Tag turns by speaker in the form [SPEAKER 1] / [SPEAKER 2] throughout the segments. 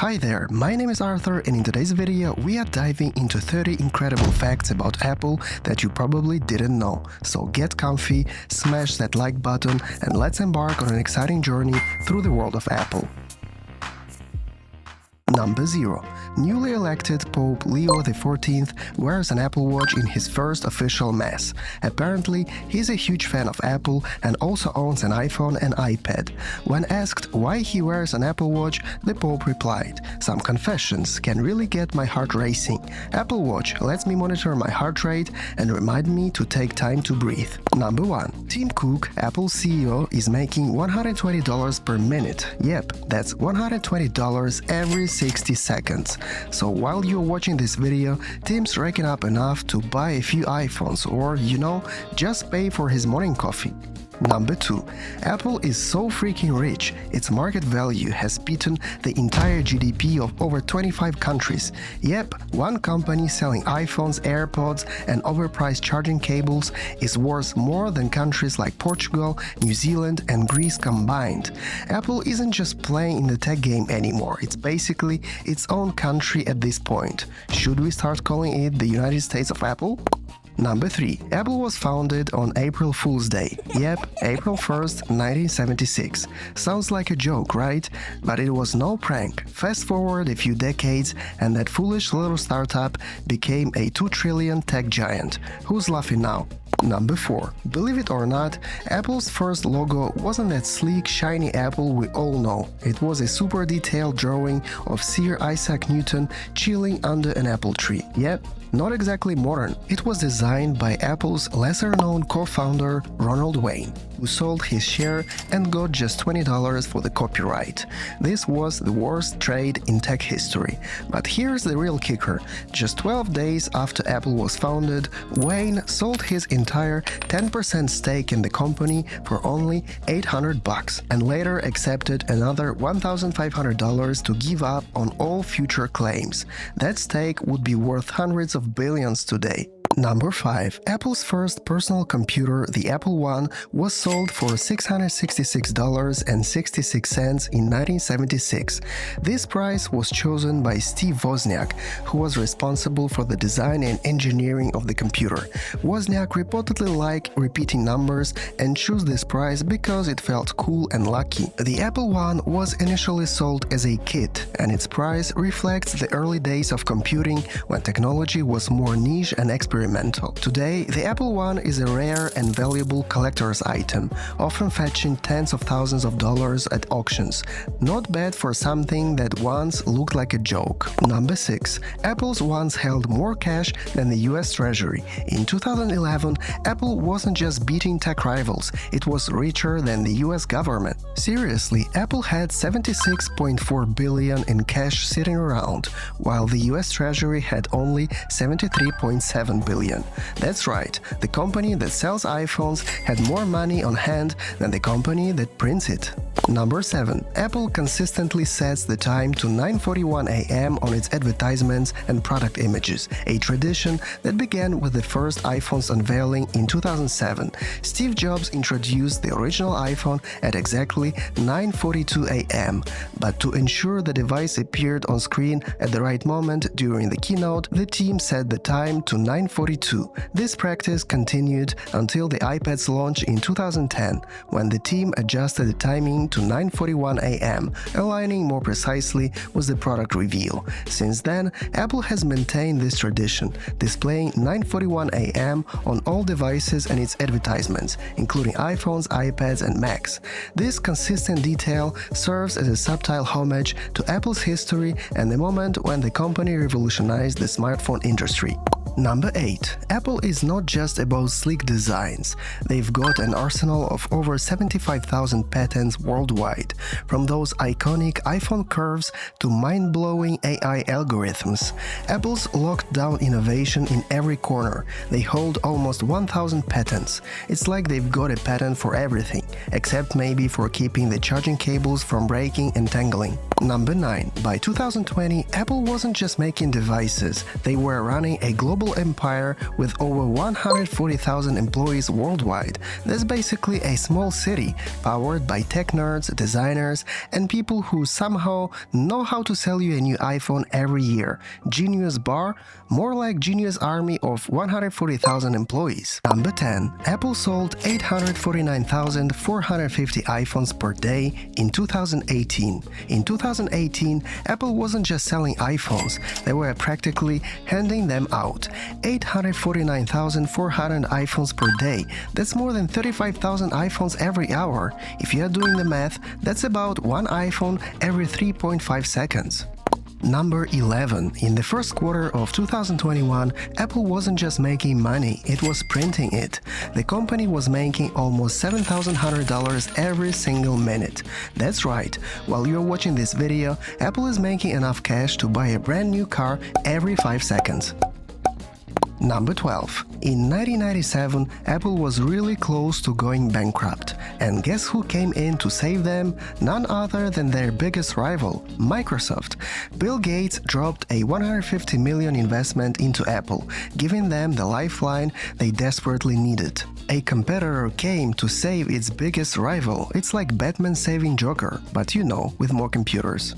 [SPEAKER 1] Hi there, my name is Arthur, and in today's video we are diving into 30 incredible facts about Apple that you probably didn't know. So get comfy, smash that like button, and let's embark on an exciting journey through the world of Apple. Number 0. Newly elected Pope Leo XIV wears an Apple Watch in his first official Mass. Apparently, he's a huge fan of Apple and also owns an iPhone and iPad. When asked why he wears an Apple Watch, the Pope replied, "Some confessions can really get my heart racing. Apple Watch lets me monitor my heart rate and remind me to take time to breathe." Number 1. Tim Cook, Apple CEO, is making $120 per minute. Yep, that's $120 every 60 seconds. So while you're watching this video, Tim's raking up enough to buy a few iPhones or, just pay for his morning coffee. Number 2. Apple is so freaking rich, its market value has beaten the entire GDP of over 25 countries. Yep, one company selling iPhones, AirPods, and overpriced charging cables is worth more than countries like Portugal, New Zealand, and Greece combined. Apple isn't just playing in the tech game anymore, it's basically its own country at this point. Should we start calling it the United States of Apple? Number 3. Apple was founded on April Fool's Day. Yep, April 1st, 1976. Sounds like a joke, right? But it was no prank. Fast forward a few decades and that foolish little startup became a 2 trillion tech giant. Who's laughing now? Number 4. Believe it or not, Apple's first logo wasn't that sleek, shiny apple we all know. It was a super detailed drawing of Sir Isaac Newton chilling under an apple tree. Yep, not exactly modern. It was designed by Apple's lesser-known co-founder Ronald Wayne, who sold his share and got just $20 for the copyright. This was the worst trade in tech history. But here's the real kicker. Just 12 days after Apple was founded, Wayne sold his entire 10% stake in the company for only $800 and later accepted another $1,500 to give up on all future claims. That stake would be worth hundreds of billions today. Number 5. Apple's first personal computer, the Apple I, was sold for $666.66 in 1976. This price was chosen by Steve Wozniak, who was responsible for the design and engineering of the computer. Wozniak reportedly liked repeating numbers and chose this price because it felt cool and lucky. The Apple I was initially sold as a kit, and its price reflects the early days of computing when technology was more niche and experimental. Today, the Apple I is a rare and valuable collector's item, often fetching tens of thousands of dollars at auctions. Not bad for something that once looked like a joke. Number 6. Apple's once held more cash than the US Treasury. In 2011, Apple wasn't just beating tech rivals, it was richer than the US government. Seriously, Apple had $76.4 billion in cash sitting around, while the US Treasury had only $73.7 billion. That's right, the company that sells iPhones had more money on hand than the company that prints it. Number 7. Apple consistently sets the time to 9:41 a.m. on its advertisements and product images, a tradition that began with the first iPhone's unveiling in 2007. Steve Jobs introduced the original iPhone at exactly 9:42 a.m., but to ensure the device appeared on screen at the right moment during the keynote, the team set the time to 9:42. This practice continued until the iPad's launch in 2010, when the team adjusted the timing to 9:41 a.m., aligning more precisely with the product reveal. Since then, Apple has maintained this tradition, displaying 9:41 a.m. on all devices and its advertisements, including iPhones, iPads, and Macs. This consistent detail serves as a subtle homage to Apple's history and the moment when the company revolutionized the smartphone industry. Number 8. Apple is not just about sleek designs. They've got an arsenal of over 75,000 patents worldwide, from those iconic iPhone curves to mind-blowing AI algorithms. Apple's locked down innovation in every corner. They hold almost 1,000 patents. It's like they've got a patent for everything, except maybe for keeping the charging cables from breaking and tangling. Number 9. By 2020, Apple wasn't just making devices, they were running a global global empire with over 140,000 employees worldwide. That's basically a small city powered by tech nerds, designers, and people who somehow know how to sell you a new iPhone every year. Genius bar? More like Genius army of 140,000 employees. Number 10. Apple sold 849,450 iPhones per day in 2018. In 2018, Apple wasn't just selling iPhones, they were practically handing them out. 849,400 iPhones per day. That's more than 35,000 iPhones every hour. If you are doing the math, that's about one iPhone every 3.5 seconds. Number 11. In the first quarter of 2021, Apple wasn't just making money, it was printing it. The company was making almost $7,100 every single minute. That's right, while you're watching this video, Apple is making enough cash to buy a brand new car every 5 seconds. Number 12. In 1997, Apple was really close to going bankrupt. And guess who came in to save them? None other than their biggest rival, Microsoft. Bill Gates dropped a $150 million investment into Apple, giving them the lifeline they desperately needed. A competitor came to save its biggest rival. It's like Batman saving Joker, but you know, with more computers.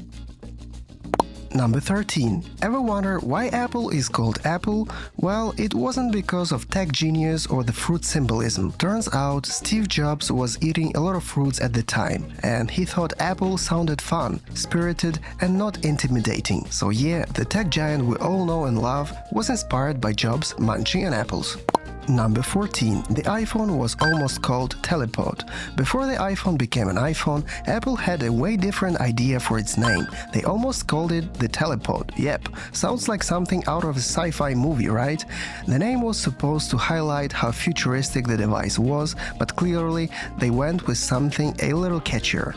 [SPEAKER 1] Number 13. Ever wonder why Apple is called Apple? Well, it wasn't because of tech genius or the fruit symbolism. Turns out Steve Jobs was eating a lot of fruits at the time, and he thought Apple sounded fun, spirited, and not intimidating. So yeah, the tech giant we all know and love was inspired by Jobs munching on apples. Number 14. The iPhone was almost called Telepod. Before the iPhone became an iPhone, Apple had a way different idea for its name. They almost called it the Telepod. Yep, sounds like something out of a sci-fi movie, right? The name was supposed to highlight how futuristic the device was, but clearly they went with something a little catchier.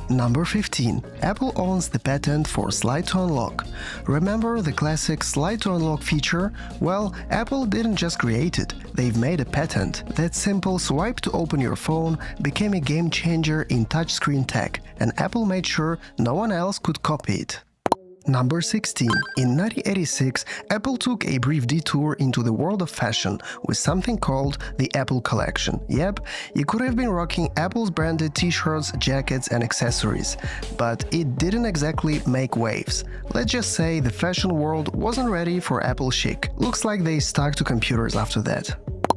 [SPEAKER 1] Number 15. Apple owns the patent for slide to unlock. Remember the classic slide to unlock feature? Well, Apple didn't just create it, they've made a patent. That simple swipe to open your phone became a game changer in touchscreen tech, and Apple made sure no one else could copy it. Number 16. In 1986, Apple took a brief detour into the world of fashion with something called the Apple Collection. Yep, you could have been rocking Apple's branded t-shirts, jackets, and accessories, but it didn't exactly make waves. Let's just say the fashion world wasn't ready for Apple chic. Looks like they stuck to computers after that.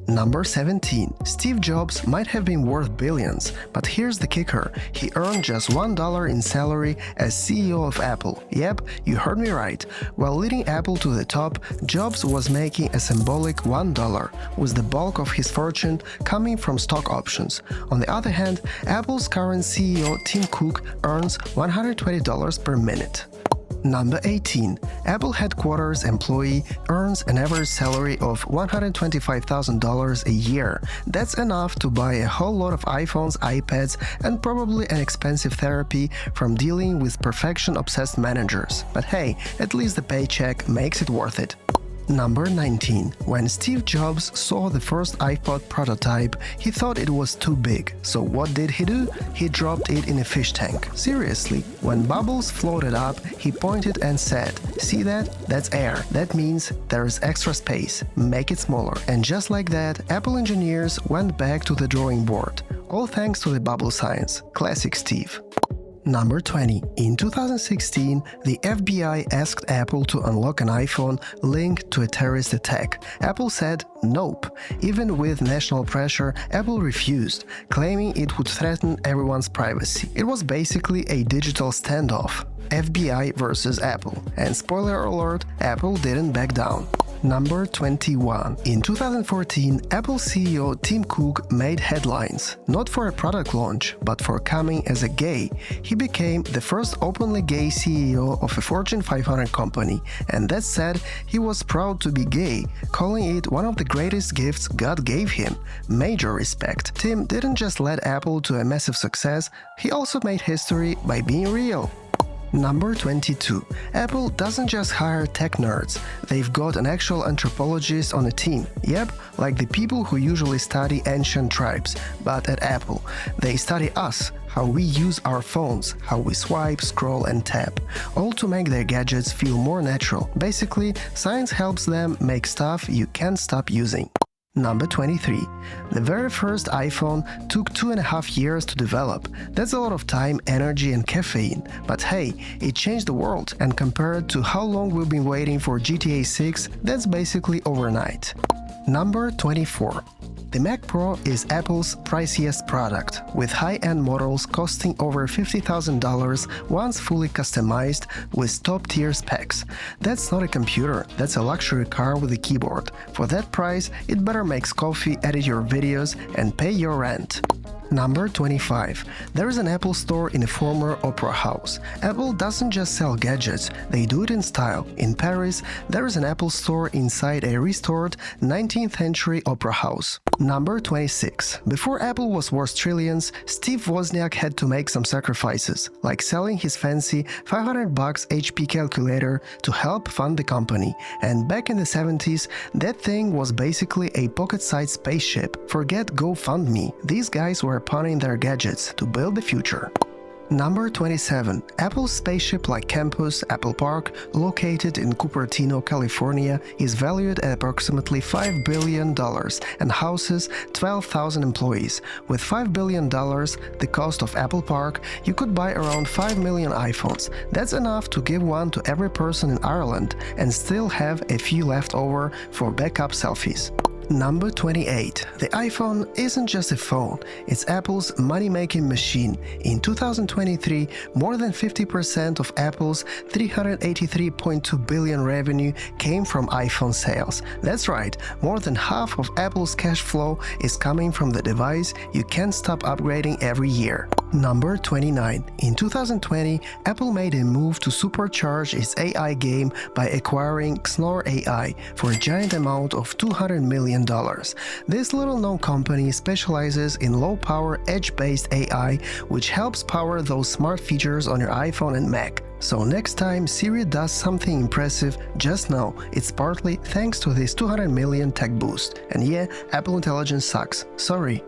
[SPEAKER 1] Number 17. Steve Jobs might have been worth billions, but here's the kicker. He earned just $1 in salary as CEO of Apple. Yep, you heard me right. While leading Apple to the top, Jobs was making a symbolic $1, with the bulk of his fortune coming from stock options. On the other hand, Apple's current CEO Tim Cook earns $120 per minute. Number 18. Apple headquarters employee earns an average salary of $125,000 a year. That's enough to buy a whole lot of iPhones, iPads, and probably an expensive therapy from dealing with perfection-obsessed managers. But hey, at least the paycheck makes it worth it. Number 19. When Steve Jobs saw the first iPod prototype, he thought it was too big. So what did he do? He dropped it in a fish tank. Seriously, when bubbles floated up, he pointed and said, "See that? That's air. That means there's extra space. Make it smaller." And just like that, Apple engineers went back to the drawing board. All thanks to the bubble science. Classic Steve. Number 20. In 2016, the FBI asked Apple to unlock an iPhone linked to a terrorist attack. Apple said nope. Even with national pressure, Apple refused, claiming it would threaten everyone's privacy. It was basically a digital standoff. FBI versus Apple. And spoiler alert, Apple didn't back down. Number 21. In 2014, Apple CEO Tim Cook made headlines, not for a product launch, but for coming as a gay. He became the first openly gay CEO of a Fortune 500 company, and that said, he was proud to be gay, calling it one of the greatest gifts God gave him. Major respect. Tim didn't just lead Apple to a massive success, he also made history by being real. Number 22. Apple doesn't just hire tech nerds, they've got an actual anthropologist on a team. Yep, like the people who usually study ancient tribes, but at Apple. They study us, how we use our phones, how we swipe, scroll and tap, all to make their gadgets feel more natural. Basically, science helps them make stuff you can't stop using. Number 23. The very first iPhone took 2.5 years to develop. That's a lot of time, energy and caffeine. But hey, it changed the world, and compared to how long we've been waiting for GTA 6, that's basically overnight. Number 24. The Mac Pro is Apple's priciest product, with high-end models costing over $50,000 once fully customized with top-tier specs. That's not a computer, that's a luxury car with a keyboard. For that price, it better makes coffee, edit your videos, and pay your rent. Number 25. There is an Apple store in a former opera house. Apple doesn't just sell gadgets, they do it in style. In Paris, there is an Apple store inside a restored 19th century opera house. Number 26. Before Apple was worth trillions, Steve Wozniak had to make some sacrifices, like selling his fancy $500 HP calculator to help fund the company. And back in the 70s, that thing was basically a pocket-sized spaceship. Forget GoFundMe. These guys were pawning their gadgets to build the future. Number 27. Apple's spaceship-like campus, Apple Park, located in Cupertino, California, is valued at approximately $5 billion and houses 12,000 employees. With $5 billion, the cost of Apple Park, you could buy around 5 million iPhones. That's enough to give one to every person in Ireland and still have a few left over for backup selfies. Number 28. The iPhone isn't just a phone, it's Apple's money-making machine. In 2023, more than 50% of Apple's $383.2 billion revenue came from iPhone sales. That's right, more than half of Apple's cash flow is coming from the device you can't stop upgrading every year. Number 29. In 2020, Apple made a move to supercharge its AI game by acquiring Xnor AI for a giant amount of $200 million. This little-known company specializes in low-power, edge-based AI, which helps power those smart features on your iPhone and Mac. So next time Siri does something impressive, just know it's partly thanks to this $200 million tech boost. And yeah, Apple Intelligence sucks. Sorry.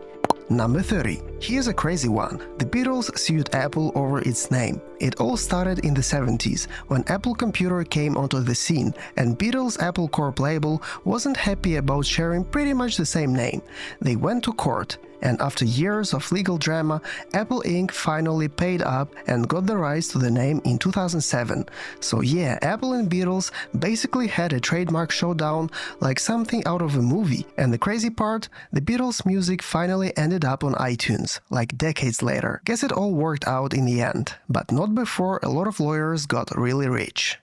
[SPEAKER 1] Number 30. Here's a crazy one. The Beatles sued Apple over its name. It all started in the 70s, when Apple Computer came onto the scene, and Beatles' Apple Corp label wasn't happy about sharing pretty much the same name. They went to court, and after years of legal drama, Apple Inc. finally paid up and got the rights to the name in 2007. So yeah, Apple and Beatles basically had a trademark showdown like something out of a movie. And the crazy part, the Beatles' music finally ended up on iTunes, like decades later. Guess it all worked out in the end, but not before a lot of lawyers got really rich.